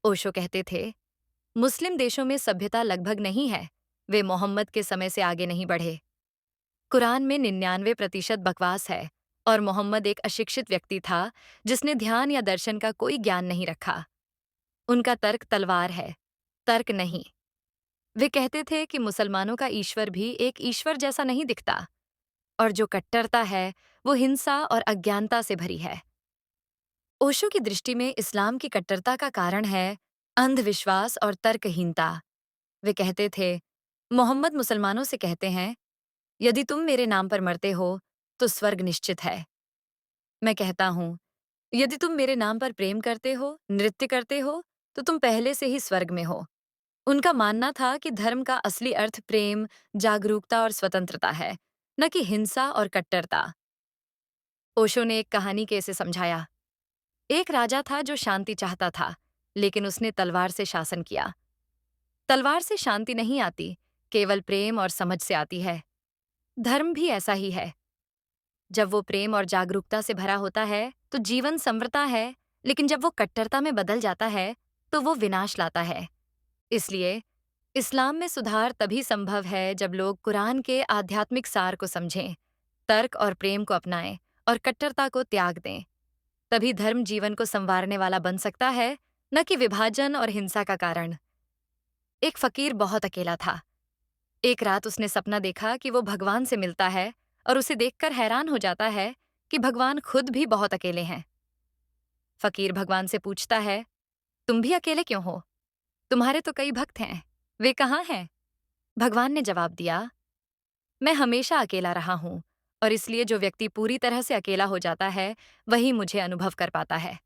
ओशो कहते थे, मुस्लिम देशों में सभ्यता लगभग नहीं है, वे मोहम्मद के समय से आगे नहीं बढ़े। कुरान में 99% बकवास है और मोहम्मद एक अशिक्षित व्यक्ति था जिसने ध्यान या दर्शन का कोई ज्ञान नहीं रखा। उनका तर्क तलवार है, तर्क नहीं। वे कहते थे कि मुसलमानों का ईश्वर भी एक ईश्वर जैसा नहीं दिखता और जो कट्टरता है वो हिंसा और अज्ञानता से भरी है। ओशो की दृष्टि में इस्लाम की कट्टरता का कारण है अंधविश्वास और तर्कहीनता। वे कहते थे, मोहम्मद मुसलमानों से कहते हैं, यदि तुम मेरे नाम पर मरते हो तो स्वर्ग निश्चित है। मैं कहता हूँ, यदि तुम मेरे नाम पर प्रेम करते हो, नृत्य करते हो, तो तुम पहले से ही स्वर्ग में हो। उनका मानना था कि धर्म का असली अर्थ प्रेम, जागरूकता और स्वतंत्रता है, न कि हिंसा और कट्टरता। ओशो ने एक कहानी के इसे समझाया। एक राजा था जो शांति चाहता था, लेकिन उसने तलवार से शासन किया। तलवार से शांति नहीं आती, केवल प्रेम और समझ से आती है। धर्म भी ऐसा ही है। जब वो प्रेम और जागरूकता से भरा होता है, तो जीवन संवरता है, लेकिन जब वो कट्टरता में बदल जाता है, तो वो विनाश लाता है। इसलिए इस्लाम में सुधार तभी संभव है जब लोग कुरान के आध्यात्मिक सार को समझें, तर्क और प्रेम को अपनाएं और कट्टरता को त्याग दें। तभी धर्म जीवन को संवारने वाला बन सकता है, न कि विभाजन और हिंसा का कारण। एक फकीर बहुत अकेला था। एक रात उसने सपना देखा कि वो भगवान से मिलता है और उसे देखकर हैरान हो जाता है कि भगवान खुद भी बहुत अकेले हैं। फकीर भगवान से पूछता है, तुम भी अकेले क्यों हो? तुम्हारे तो कई भक्त हैं, वे कहाँ हैं? भगवान ने जवाब दिया, मैं हमेशा अकेला रहा हूं और इसलिए जो व्यक्ति पूरी तरह से अकेला हो जाता है, वही मुझे अनुभव कर पाता है।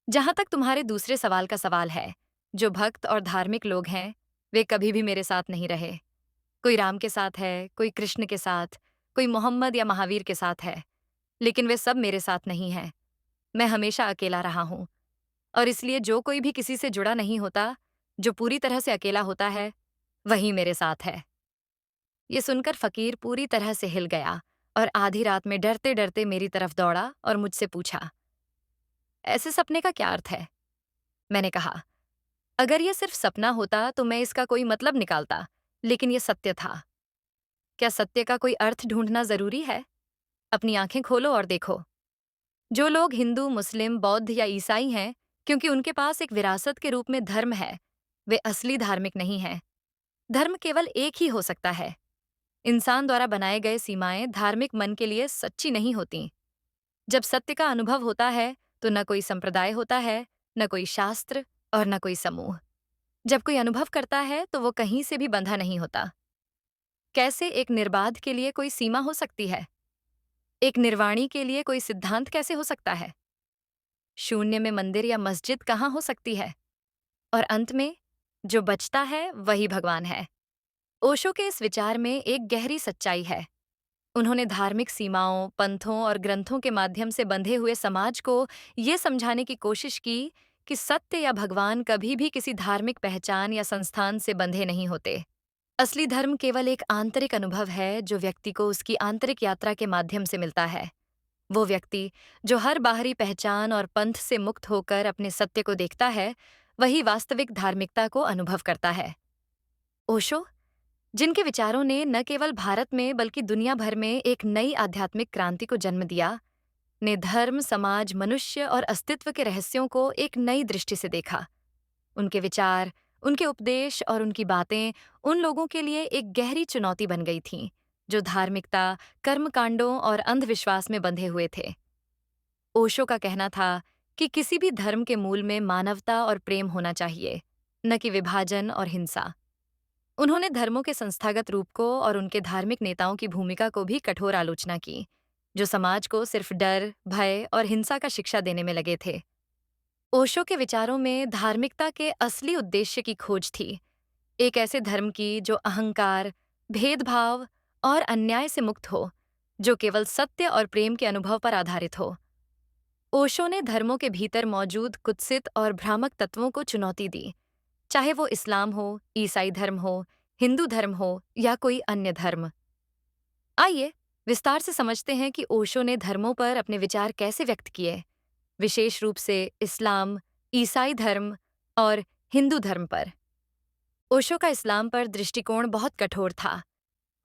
जहां तक तुम्हारे दूसरे सवाल का सवाल है, जो भक्त और धार्मिक लोग हैं, वे कभी भी मेरे साथ नहीं रहे। कोई राम के साथ है, कोई कृष्ण के साथ, कोई मोहम्मद या महावीर के साथ है, लेकिन वे सब मेरे साथ नहीं हैं। मैं हमेशा अकेला रहा हूं और इसलिए जो कोई भी किसी से जुड़ा नहीं होता, जो पूरी तरह से अकेला होता है, वही मेरे साथ है। ये सुनकर फकीर पूरी तरह से हिल गया और आधी रात में डरते डरते मेरी तरफ दौड़ा और मुझसे पूछा, ऐसे सपने का क्या अर्थ है? मैंने कहा, अगर यह सिर्फ सपना होता तो मैं इसका कोई मतलब निकालता, लेकिन यह सत्य था। क्या सत्य का कोई अर्थ ढूंढना जरूरी है? अपनी आंखें खोलो और देखो। जो लोग हिंदू, मुस्लिम, बौद्ध या ईसाई हैं, क्योंकि उनके पास एक विरासत के रूप में धर्म है, वे असली धार्मिक नहीं हैं। धर्म केवल एक ही हो सकता है। इंसान द्वारा बनाए गए सीमाएं धार्मिक मन के लिए सच्ची नहीं होती। जब सत्य का अनुभव होता है, तो न कोई संप्रदाय होता है, न कोई शास्त्र और न कोई समूह। जब कोई अनुभव करता है, तो वो कहीं से भी बंधा नहीं होता। कैसे एक निर्बाध के लिए कोई सीमा हो सकती है? एक निर्वाणी के लिए कोई सिद्धांत कैसे हो सकता है? शून्य में मंदिर या मस्जिद कहाँ हो सकती है? और अंत में जो बचता है वही भगवान है। ओशो के इस विचार में एक गहरी सच्चाई है। उन्होंने धार्मिक सीमाओं, पंथों और ग्रंथों के माध्यम से बंधे हुए समाज को ये समझाने की कोशिश की कि सत्य या भगवान कभी भी किसी धार्मिक पहचान या संस्थान से बंधे नहीं होते। असली धर्म केवल एक आंतरिक अनुभव है जो व्यक्ति को उसकी आंतरिक यात्रा के माध्यम से मिलता है। वो व्यक्ति जो हर बाहरी पहचान और पंथ से मुक्त होकर अपने सत्य को देखता है, वही वास्तविक धार्मिकता को अनुभव करता है। ओशो, जिनके विचारों ने न केवल भारत में बल्कि दुनिया भर में एक नई आध्यात्मिक क्रांति को जन्म दिया, ने धर्म, समाज, मनुष्य और अस्तित्व के रहस्यों को एक नई दृष्टि से देखा। उनके विचार, उनके उपदेश और उनकी बातें उन लोगों के लिए एक गहरी चुनौती बन गई थीं, जो धार्मिकता, कर्मकांडों और अंधविश्वास में बंधे हुए थे। ओशो का कहना था कि किसी भी धर्म के मूल में मानवता और प्रेम होना चाहिए, न कि विभाजन और हिंसा। उन्होंने धर्मों के संस्थागत रूप को और उनके धार्मिक नेताओं की भूमिका को भी कठोर आलोचना की, जो समाज को सिर्फ डर, भय और हिंसा का शिक्षा देने में लगे थे। ओशो के विचारों में धार्मिकता के असली उद्देश्य की खोज थी, एक ऐसे धर्म की जो अहंकार, भेदभाव और अन्याय से मुक्त हो, जो केवल सत्य और प्रेम के अनुभव पर आधारित हो। ओशो ने धर्मों के भीतर मौजूद कुत्सित और भ्रामक तत्वों को चुनौती दी, चाहे वो इस्लाम हो, ईसाई धर्म हो, हिंदू धर्म हो या कोई अन्य धर्म। आइए विस्तार से समझते हैं कि ओशो ने धर्मों पर अपने विचार कैसे व्यक्त किए, विशेष रूप से इस्लाम, ईसाई धर्म और हिंदू धर्म पर। ओशो का इस्लाम पर दृष्टिकोण बहुत कठोर था।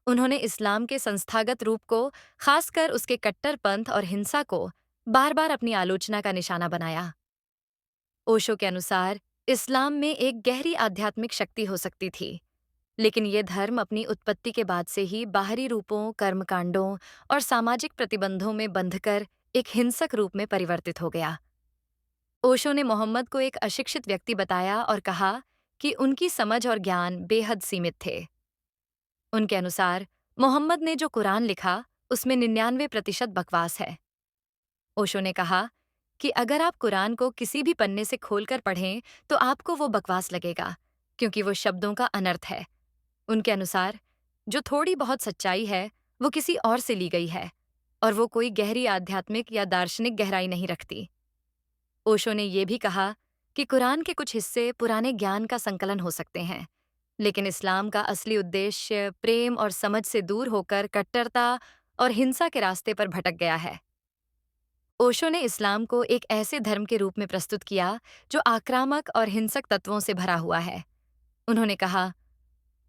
उन्होंने इस्लाम के संस्थागत रूप को, खासकर उसके कट्टरपंथ और हिंसा को, बार बार अपनी आलोचना का निशाना बनाया। ओशो के अनुसार इस्लाम में एक गहरी आध्यात्मिक शक्ति हो सकती थी, लेकिन ये धर्म अपनी उत्पत्ति के बाद से ही बाहरी रूपों, कर्मकांडों और सामाजिक प्रतिबंधों में बंधकर एक हिंसक रूप में परिवर्तित हो गया। ओशो ने मोहम्मद को एक अशिक्षित व्यक्ति बताया और कहा कि उनकी समझ और ज्ञान बेहद सीमित थे। उनके अनुसार मोहम्मद ने जो कुरान लिखा, उसमें 99% बकवास है। ओशो ने कहा कि अगर आप कुरान को किसी भी पन्ने से खोलकर पढ़ें, तो आपको वो बकवास लगेगा, क्योंकि वो शब्दों का अनर्थ है। उनके अनुसार जो थोड़ी बहुत सच्चाई है, वो किसी और से ली गई है, और वो कोई गहरी आध्यात्मिक या दार्शनिक गहराई नहीं रखती। ओशो ने यह भी कहा कि कुरान के कुछ हिस्से पुराने ज्ञान का संकलन हो सकते हैं, लेकिन इस्लाम का असली उद्देश्य प्रेम और समझ से दूर होकर कट्टरता और हिंसा के रास्ते पर भटक गया है। ओशो ने इस्लाम को एक ऐसे धर्म के रूप में प्रस्तुत किया जो आक्रामक और हिंसक तत्वों से भरा हुआ है। उन्होंने कहा,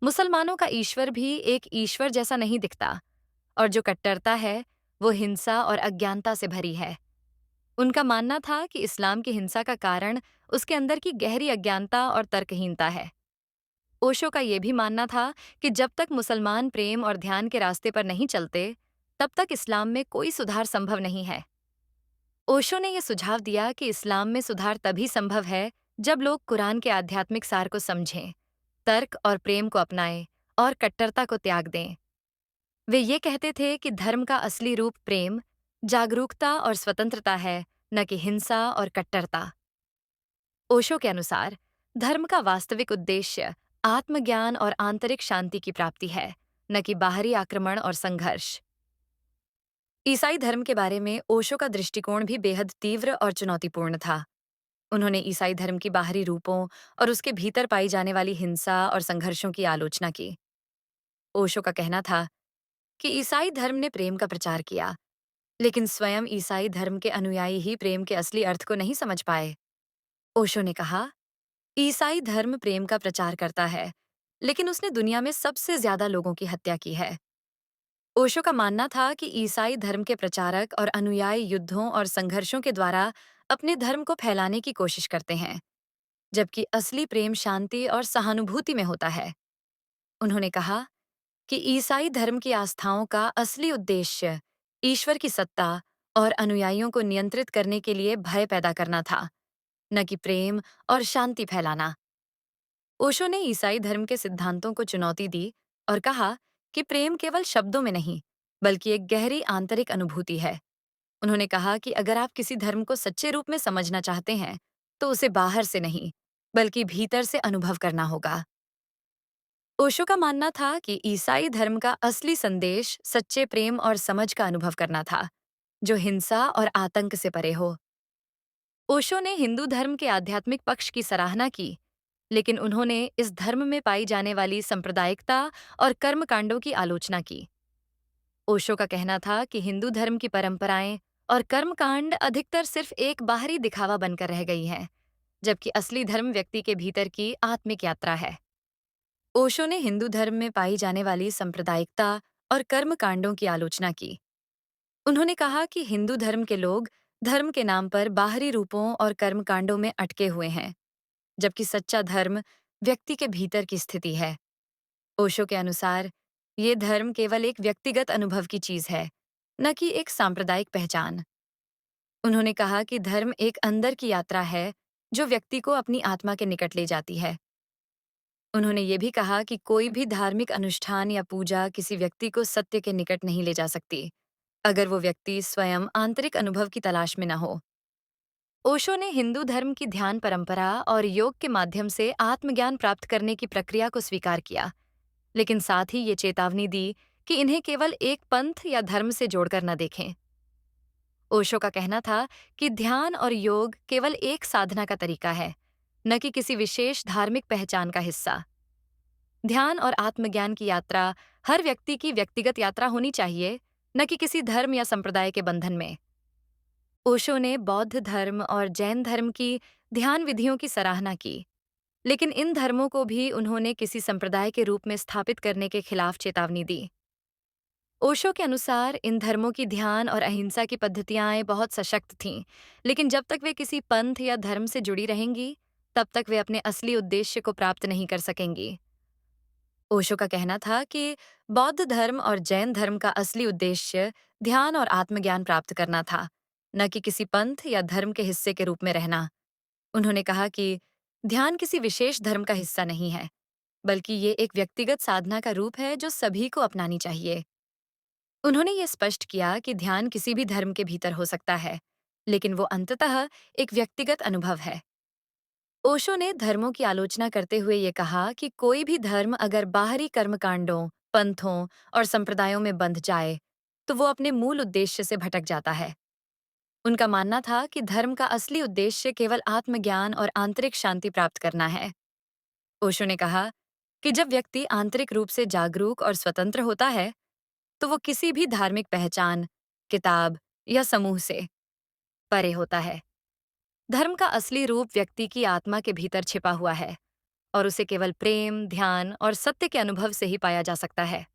मुसलमानों का ईश्वर भी एक ईश्वर जैसा नहीं दिखता, और जो कट्टरता है वो हिंसा और अज्ञानता से भरी है। उनका मानना था कि इस्लाम की हिंसा का कारण उसके अंदर की गहरी अज्ञानता और तर्कहीनता है। ओशो का यह भी मानना था कि जब तक मुसलमान प्रेम और ध्यान के रास्ते पर नहीं चलते, तब तक इस्लाम में कोई सुधार संभव नहीं है। ओशो ने यह सुझाव दिया कि इस्लाम में सुधार तभी संभव है जब लोग कुरान के आध्यात्मिक सार को समझें, तर्क और प्रेम को अपनाएं और कट्टरता को त्याग दें। वे ये कहते थे कि धर्म का असली रूप प्रेम, जागरूकता और स्वतंत्रता है, न कि हिंसा और कट्टरता। ओशो के अनुसार धर्म का वास्तविक उद्देश्य आत्मज्ञान और आंतरिक शांति की प्राप्ति है, न कि बाहरी आक्रमण और संघर्ष। ईसाई धर्म के बारे में ओशो का दृष्टिकोण भी बेहद तीव्र और चुनौतीपूर्ण था। उन्होंने ईसाई धर्म की बाहरी रूपों और उसके भीतर पाई जाने वाली हिंसा और संघर्षों की आलोचना की। ओशो का कहना था कि ईसाई धर्म ने प्रेम का प्रचार किया, लेकिन स्वयं ईसाई धर्म के अनुयायी ही प्रेम के असली अर्थ को नहीं समझ पाए। ओशो ने कहा, ईसाई धर्म प्रेम का प्रचार करता है, लेकिन उसने दुनिया में सबसे ज्यादा लोगों की हत्या की है। ओशो का मानना था कि ईसाई धर्म के प्रचारक और अनुयायी युद्धों और संघर्षों के द्वारा अपने धर्म को फैलाने की कोशिश करते हैं, जबकि असली प्रेम शांति और सहानुभूति में होता है। उन्होंने कहा कि ईसाई धर्म की आस्थाओं का असली उद्देश्य ईश्वर की सत्ता और अनुयायियों को नियंत्रित करने के लिए भय पैदा करना था, न कि प्रेम और शांति फैलाना। ओशो ने ईसाई धर्म के सिद्धांतों को चुनौती दी और कहा कि प्रेम केवल शब्दों में नहीं, बल्कि एक गहरी आंतरिक अनुभूति है। उन्होंने कहा कि अगर आप किसी धर्म को सच्चे रूप में समझना चाहते हैं, तो उसे बाहर से नहीं, बल्कि भीतर से अनुभव करना होगा। ओशो का मानना था कि ईसाई धर्म का असली संदेश सच्चे प्रेम और समझ का अनुभव करना था, जो हिंसा और आतंक से परे हो। ओशो ने हिंदू धर्म के आध्यात्मिक पक्ष की सराहना की, लेकिन उन्होंने इस धर्म में पाई जाने वाली सांप्रदायिकता और कर्मकांडों की आलोचना की। ओशो का कहना था कि हिंदू धर्म की परंपराएं और कर्मकांड अधिकतर सिर्फ एक बाहरी दिखावा बनकर रह गई हैं, जबकि असली धर्म व्यक्ति के भीतर की आत्मिक यात्रा है। ओशो ने हिंदू धर्म में पाई जाने वाली सांप्रदायिकता और कर्मकांडों की आलोचना की। उन्होंने कहा कि हिंदू धर्म के लोग धर्म के नाम पर बाहरी रूपों और कर्मकांडों में अटके हुए हैं, जबकि सच्चा धर्म व्यक्ति के भीतर की स्थिति है। ओशो के अनुसार ये धर्म केवल एक व्यक्तिगत अनुभव की चीज है, न कि एक सांप्रदायिक पहचान। उन्होंने कहा कि धर्म एक अंदर की यात्रा है जो व्यक्ति को अपनी आत्मा के निकट ले जाती है। उन्होंने ये भी कहा कि कोई भी धार्मिक अनुष्ठान या पूजा किसी व्यक्ति को सत्य के निकट नहीं ले जा सकती, अगर वो व्यक्ति स्वयं आंतरिक अनुभव की तलाश में न हो। ओशो ने हिंदू धर्म की ध्यान परंपरा और योग के माध्यम से आत्मज्ञान प्राप्त करने की प्रक्रिया को स्वीकार किया, लेकिन साथ ही ये चेतावनी दी कि इन्हें केवल एक पंथ या धर्म से जोड़कर न देखें। ओशो का कहना था कि ध्यान और योग केवल एक साधना का तरीका है, न कि किसी विशेष धार्मिक पहचान का हिस्सा। ध्यान और आत्मज्ञान की यात्रा हर व्यक्ति की व्यक्तिगत यात्रा होनी चाहिए, न कि किसी धर्म या संप्रदाय के बंधन में। ओशो ने बौद्ध धर्म और जैन धर्म की ध्यान विधियों की सराहना की, लेकिन इन धर्मों को भी उन्होंने किसी संप्रदाय के रूप में स्थापित करने के खिलाफ चेतावनी दी। ओशो के अनुसार इन धर्मों की ध्यान और अहिंसा की पद्धतियां बहुत सशक्त थीं, लेकिन जब तक वे किसी पंथ या धर्म से जुड़ी रहेंगी, तब तक वे अपने असली उद्देश्य को प्राप्त नहीं कर सकेंगी। ओशो का कहना था कि बौद्ध धर्म और जैन धर्म का असली उद्देश्य ध्यान और आत्मज्ञान प्राप्त करना था, न कि किसी पंथ या धर्म के हिस्से के रूप में रहना। उन्होंने कहा कि ध्यान किसी विशेष धर्म का हिस्सा नहीं है, बल्कि ये एक व्यक्तिगत साधना का रूप है जो सभी को अपनानी चाहिए। उन्होंने ये स्पष्ट किया कि ध्यान किसी भी धर्म के भीतर हो सकता है, लेकिन वो अंततः एक व्यक्तिगत अनुभव है। ओशो ने धर्मों की आलोचना करते हुए ये कहा कि कोई भी धर्म अगर बाहरी कर्मकांडों, पंथों और संप्रदायों में बंध जाए, तो वो अपने मूल उद्देश्य से भटक जाता है। उनका मानना था कि धर्म का असली उद्देश्य केवल आत्मज्ञान और आंतरिक शांति प्राप्त करना है। ओशो ने कहा कि जब व्यक्ति आंतरिक रूप से जागरूक और स्वतंत्र होता है, तो वो किसी भी धार्मिक पहचान, किताब या समूह से परे होता है। धर्म का असली रूप व्यक्ति की आत्मा के भीतर छिपा हुआ है और उसे केवल प्रेम, ध्यान और सत्य के अनुभव से ही पाया जा सकता है।